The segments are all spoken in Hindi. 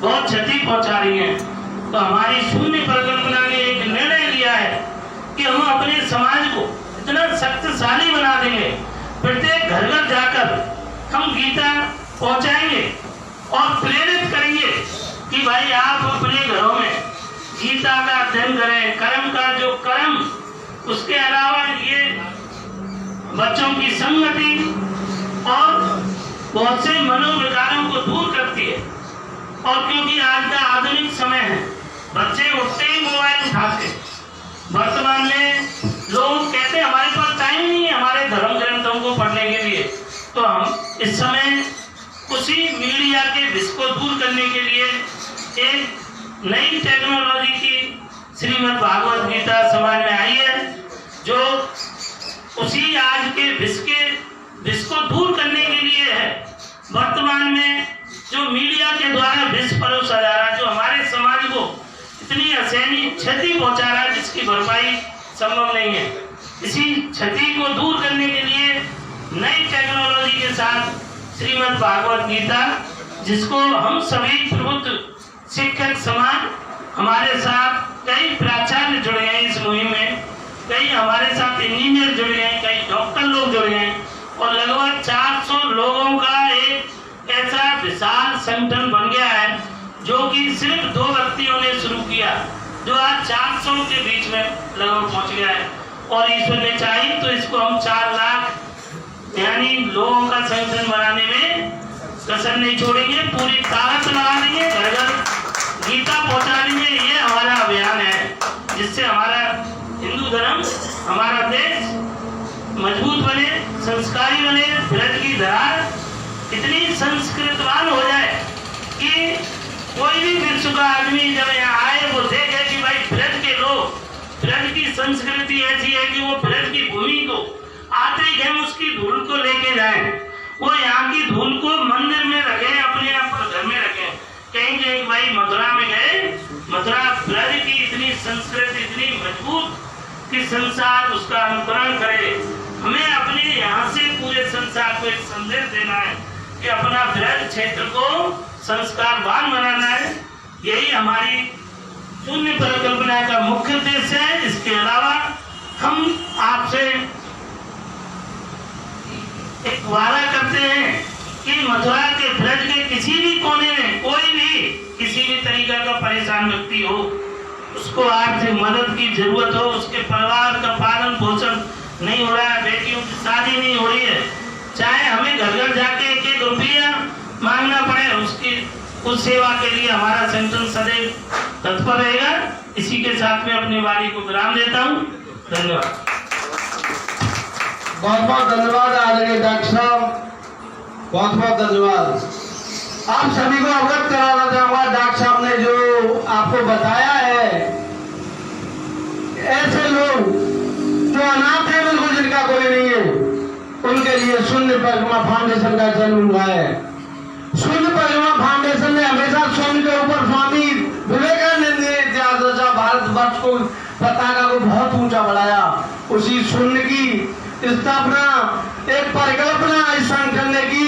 बहुत क्षति पहुंचा रही हैं। तो हमारी शून्य परिकल्पना ने एक निर्णय लिया है कि हम अपने समाज को इतना शक्तिशाली बना देंगे, प्रत्येक घर घर जाकर हम गीता पहुंचाएंगे और प्रेरित करेंगे कि भाई आप अपने घरों में गीता का अध्ययन करें। कर्म का जो कर्म, उसके अलावा ये बच्चों की संगति और बहुत से मनोविकारों को दूर करती है। और क्योंकि आज का आधुनिक समय है, बच्चे उठते ही मोबाइल उठाते। वर्तमान में लोग कहते हैं हमारे पास टाइम नहीं है हमारे धर्म ग्रंथों को पढ़ने के लिए। तो हम इस समय उसी मीडिया के विष को दूर करने के लिए एक नई टेक्नोलॉजी की श्रीमद् भागवत गीता समाज में आई है, जो उसी आज के विष को दूर करने के लिए है। वर्तमान में जो मीडिया के द्वारा विष परोसा जा रहा है, जो हमारे समाज को इतनी असहनीय क्षति पहुंचा रहा है जिसकी भरपाई संभव नहीं है। इसी क्षति को दूर करने के लिए नई टेक्नोलॉजी के साथ श्रीमद् भागवत गीता, जिसको हम सभी प्रबुद्ध शिक्षक समाज, हमारे साथ कई प्राचार्य जुड़े हैं इस मुहिम में, कई हमारे साथ इंजीनियर जुड़े हैं, कई डॉक्टर लोग जुड़े हैं और लगभग 400 लोगों का एक ऐसा विशाल संगठन बन गया है जो कि सिर्फ 2 व्यक्तियों ने शुरू किया, जो आज 400 के बीच में लगभग पहुंच गया है। और ईश्वर ने चाहिए तो इसको हम 4 लाख यानी लोगों का संगठन बनाने में कसर नहीं छोड़ेंगे, पूरी ताकत लगा देंगे, घर घर गीता पहुंचा देंगे। ये हमारा अभियान है, जिससे हमारा हिंदू धर्म, हमारा देश मजबूत बने, संस्कारी बने, ब्रज की धरा इतनी संस्कृतवान हो जाए कि कोई भी विश्व का आदमी जब यहाँ आए वो देखे कि भाई ब्रज के लोग, ब्रज की संस्कृति ऐसी है कि वो ब्रज की भूमि को आते ही हम उसकी धूल को लेके जाएं, वो यहाँ की धूल को मंदिर में रखें, अपने आप घर में रखें। कहेंगे भाई मथुरा में गए, मथुरा ब्रज की इतनी संस्कृति इतनी मजबूत कि संसार उसका अनुकरण करे। हमें अपने यहाँ से पूरे संसार को एक संदेश देना है कि अपना ब्रज क्षेत्र को संस्कारवान बनाना है। यही हमारी शून्य परिकल्पना का मुख्य उद्देश्य है। इसके अलावा हम आपसे एक वादा करते हैं कि मथुरा के ब्रज के किसी भी कोने में कोई भी किसी भी तरीका का परेशान व्यक्ति हो, उसको आर्थिक मदद की जरूरत हो, उसके परिवार का पालन पोषण नहीं हो रहा है, बेटियों की शादी नहीं हो रही है, चाहे हमें घर घर जाके 1-1 रुपया मांगना पड़े, उसकी उस सेवा के लिए हमारा संगठन सदैव तत्पर रहेगा। इसी के साथ में अपनी वाणी को विराम देता हूँ। धन्यवाद। बहुत बहुत धन्यवाद आदरणीय डॉक्टर साहब, बहुत बहुत धन्यवाद। आप सभी को अवगत कराना चाहूंगा, डॉक्टर साहब ने जो आपको बताया है, ऐसे लोग जो अनाथ है, बिल्कुल जिनका कोई नहीं है, उनके लिए शून्य परिक्रमा फाउंडेशन का जन्म हुआ है। शून्य परिक्रमा फाउंडेशन ने हमेशा शून्य के ऊपर स्वामी विवेकानंद ने इतिहास रचा, भारतवर्ष को पताका को बहुत ऊंचा बढ़ाया। उसी शून्य की स्थापना एक परिकल्पना इस संगठन ने की,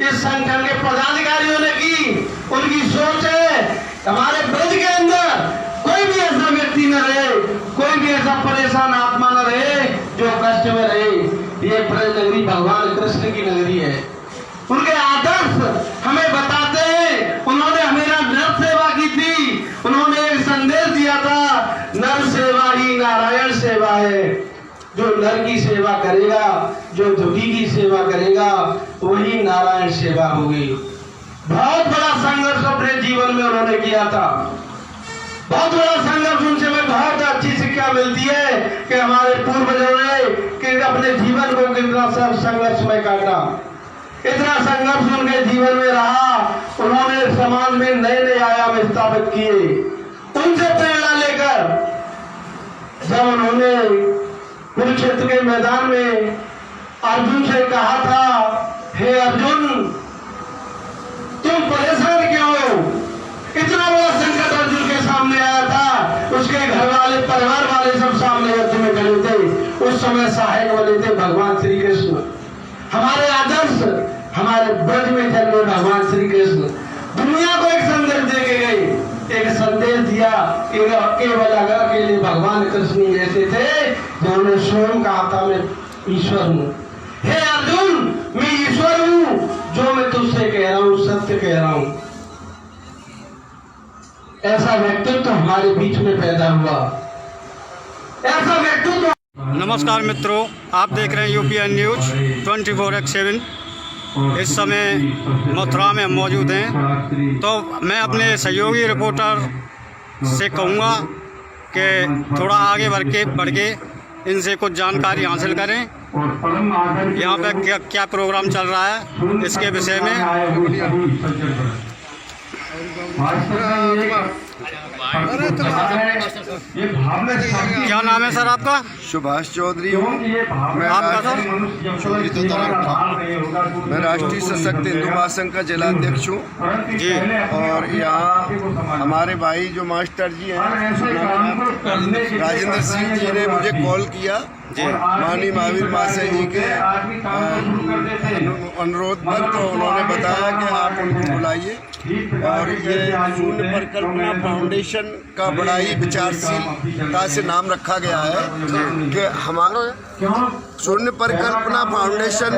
इस संगठन के पदाधिकारियों ने की। उनकी सोच है हमारे ब्रज के अंदर कोई भी ऐसा व्यक्ति न रहे, कोई भी ऐसा परेशान आत्मा न रहे जो कष्ट में रहे। ये ब्रज नगरी भगवान कृष्ण की नगरी है। उनके आदर्श हमें बताते हैं। उन्होंने हमेशा नर सेवा की थी। उन्होंने एक संदेश दिया था, नर सेवा ही नारायण सेवा है। जो नर की सेवा करेगा, जो दुखी की सेवा करेगा, वही नारायण सेवा होगी। बहुत बड़ा संघर्ष अपने जीवन में उन्होंने किया था, बहुत बड़ा संघर्ष। उनसे हमें बहुत अच्छी शिक्षा मिलती है कि हमारे पूर्वजों ने कि अपने जीवन को कितना संघर्ष में काटा, इतना संघर्ष उनके जीवन में रहा। उन्होंने समाज में नए नए आयाम स्थापित किए। उनसे प्रेरणा लेकर जब उन्होंने कुरुक्षेत्र के मैदान में अर्जुन से कहा था, हे अर्जुन तुम परेशान क्यों हो? इतना बड़ा संकट अर्जुन के सामने आया था। उसके घर वाले, परिवार वाले सब सामने युद्ध में खड़े थे। उस समय सहायक वाले थे भगवान श्री कृष्ण। हमारे आदर्श हमारे ब्रज में जन्मे भगवान श्री कृष्ण दुनिया को एक संदेश दे के एक संदेश दिया कि केवल अकेले भगवान कृष्ण ही ऐसे थे जिन्होंने स्वयं कहा था मैं ईश्वर हूँ। हे अर्जुन, मैं ईश्वर हूँ, जो मैं तुझसे कह रहा हूँ सत्य कह रहा हूँ। ऐसा व्यक्तित्व हमारे बीच में पैदा हुआ, ऐसा व्यक्तित्व। नमस्कार मित्रों, आप देख रहे हैं यूपीएन न्यूज 24/7। इस समय मथुरा में मौजूद हैं, तो मैं अपने सहयोगी रिपोर्टर से कहूँगा कि थोड़ा आगे बढ़ के इनसे कुछ जानकारी हासिल करें। यहाँ पे क्या प्रोग्राम चल रहा है इसके विषय में। क्या नाम है सर आपका? सुभाष चौधरी हूँ। मैं आपका सर? चौधरी तोताराम। मैं राष्ट्रीय सशक्त हिंदू महासंघ का जिलाध्यक्ष हूँ जी। और यहाँ हमारे भाई जो मास्टर जी हैं राजेंद्र सिंह जी ने मुझे कॉल किया जी। माननीय महावीर महाशय जी के अनुरोध पर, तो उन्होंने बताया कि आप उनको बुलाइए। और ये शून्य परिकल्पना फाउंडेशन का बड़ा ही विचारशीलता से नाम रखा गया है कि हमारा शून्य परिकल्पना फाउंडेशन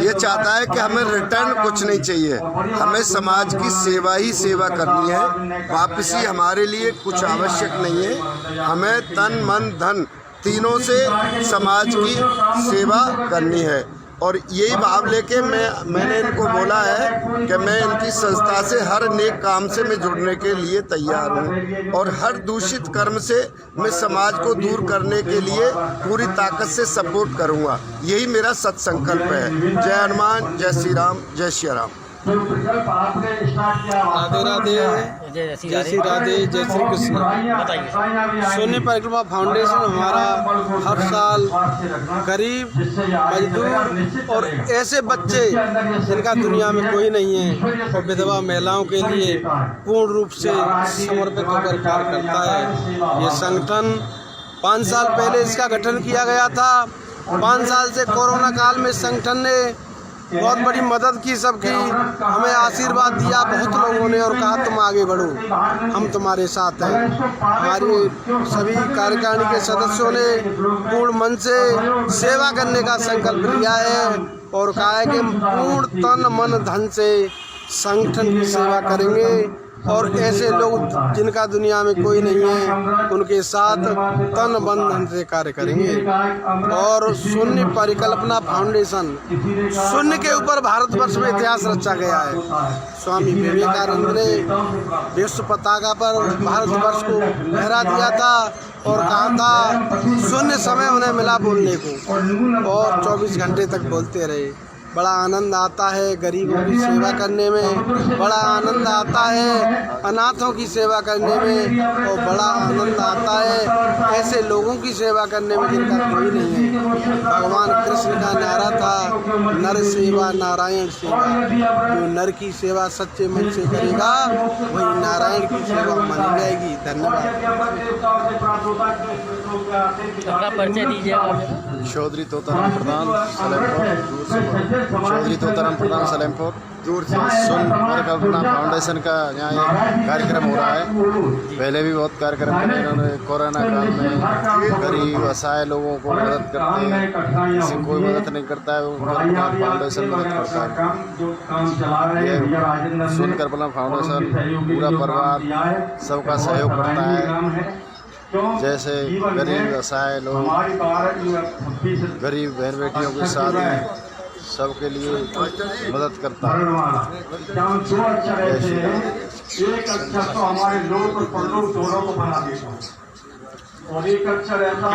ये चाहता है कि हमें रिटर्न कुछ नहीं चाहिए, हमें समाज की सेवा ही सेवा करनी है। वापसी हमारे लिए कुछ आवश्यक नहीं है, हमें तन मन धन तीनों से समाज की सेवा करनी है। और यही भाव लेके मैंने इनको बोला है कि मैं इनकी संस्था से हर नेक काम से मैं जुड़ने के लिए तैयार हूँ और हर दूषित कर्म से मैं समाज को दूर करने के लिए पूरी ताकत से सपोर्ट करूँगा। यही मेरा सत्संकल्प है। जय हनुमान, जय श्री राम, जय श्री राम। राधे राधे, जय श्री राधे, जय श्री कृष्ण। शून्य परिक्रमा फाउंडेशन हमारा हर साल गरीब, मजदूर और ऐसे बच्चे जिनका दुनिया में कोई नहीं है और विधवा महिलाओं के लिए पूर्ण रूप से समर्पित होकर कार्य करता है। ये संगठन 5 साल पहले इसका गठन किया गया था। 5 साल से कोरोना काल में संगठन ने बहुत बड़ी मदद की, सबकी हमें आशीर्वाद दिया बहुत लोगों ने और कहा तुम आगे बढ़ो, हम तुम्हारे साथ हैं। हमारे सभी कार्यकारिणी के सदस्यों ने पूर्ण मन से सेवा करने का संकल्प लिया है और कहा है कि पूर्ण तन मन धन से संगठन की सेवा करेंगे और ऐसे लोग जिनका दुनिया में कोई नहीं है उनके साथ तन मन धन से कार्य करेंगे। और शून्य परिकल्पना फाउंडेशन, शून्य के ऊपर भारतवर्ष में इतिहास रचा गया है। स्वामी विवेकानंद ने विश्व पताका पर भारतवर्ष को लहरा दिया था और कहा था शून्य समय उन्हें मिला बोलने को और 24 घंटे तक बोलते रहे। बड़ा आनंद आता है गरीबों की सेवा करने में, बड़ा आनंद आता है अनाथों की सेवा करने में और बड़ा आनंद आता है ऐसे लोगों की सेवा करने में जिनका कोई नहीं है। भगवान कृष्ण का नारा था नर सेवा नारायण सेवा, जो नर की सेवा सच्चे मन से करेगा वही नारायण की सेवा मानी जाएगी। धन्यवाद। अपना परिचय दीजिए। चौधरी तोताराम प्रधान सलेमपुर। चौधरी तोताराम प्रधान सलेमपुर दूर से शून्य परिकल्पना फाउंडेशन का यहाँ एक कार्यक्रम हो रहा है। पहले भी बहुत कार्यक्रम करे इन्होंने। कोरोना काल में गरीब असहाय लोगों को मदद करते हैं, किसी कोई मदद नहीं करता है परिकल्पना फाउंडेशन मदद करता है। ये शून्य परिकल्पना फाउंडेशन पूरा परिवार सबका सहयोग करता है। जैसे गरीब असहाय लोग, गरीब बहन बेटियों के साथ सबके लिए मदद करता है। क्या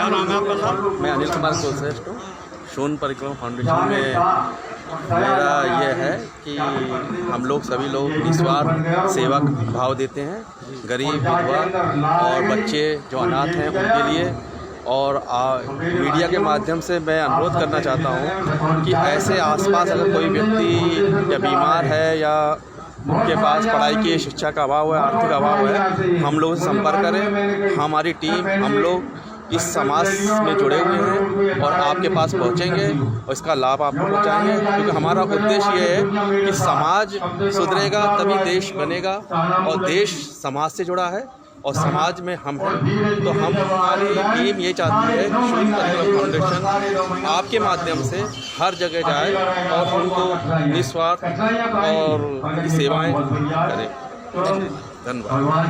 नाम है आपका सर? मैं अनिल कुमार कुलश्रेष्ठ हूँ। शून्य परिक्रमा फाउंडेशन में मेरा ये है कि हम लोग सभी लोग निस्वार्थ सेवा भाव देते हैं गरीब, विधवा और बच्चे जो अनाथ हैं उनके लिए। और मीडिया के माध्यम से मैं अनुरोध करना चाहता हूँ कि ऐसे आसपास अगर कोई व्यक्ति या बीमार है या उनके पास पढ़ाई की शिक्षा का अभाव है, आर्थिक अभाव है, हम लोग से संपर्क करें। हमारी टीम, हम लोग इस समाज में जुड़े हुए हैं और आपके पास पहुंचेंगे और इसका लाभ आपको पहुंचाएंगे, क्योंकि हमारा उद्देश्य ये है कि समाज सुधरेगा तभी देश बनेगा, और देश समाज से जुड़ा है और समाज में हम हैं। तो हम हमारी टीम ये चाहती है कि शून्य परिकल्पना फाउंडेशन आपके माध्यम से हर जगह जाए और उनको निस्वार्थ और सेवाएं करें। धन्यवाद।